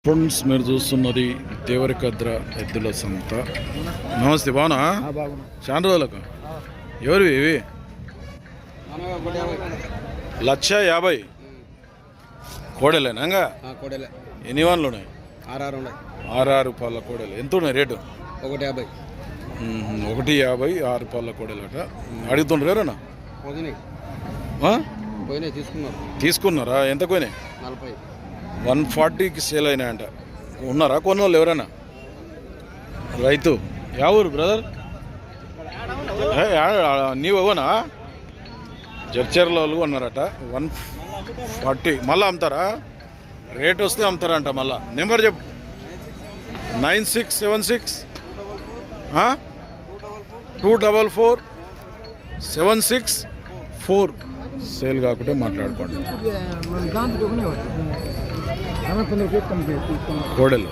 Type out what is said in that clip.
Friends మీరు చూస్తున్నది దేవరకద్ర ఎద్దుల సంత. నమస్తే, బాగున్నా? చాలా రోజులకు. ఎవరివి ఇవి? 1,50,000 కోడలేనా? ఎన్ని వాన్లు ఉన్నాయి? 6 పాల కోడలు. ఎంత ఉన్నాయి రేటు? 1,50. 1,50, 6 పాల కోడలు అట. అడుగుతుండ్రు ఎవరన్నా? తీసుకున్నారా? ఎంత పోయినాయి? 140కి సేల్ అయినాయంట. ఉన్నారా కొన్ని వాళ్ళు ఎవరైనా? రైతు యా ఊరు బ్రదర్? నీవునా? జడ్చర్ల వాళ్ళు ఉన్నారట. 140 మళ్ళీ అమ్ముతారా? రేట్ వస్తే అమ్ముతారంట. మళ్ళా నెంబర్ చెప్పు. 9676 244 764. సేల్ కాకుంటే మాట్లాడుకోండి. కోడలు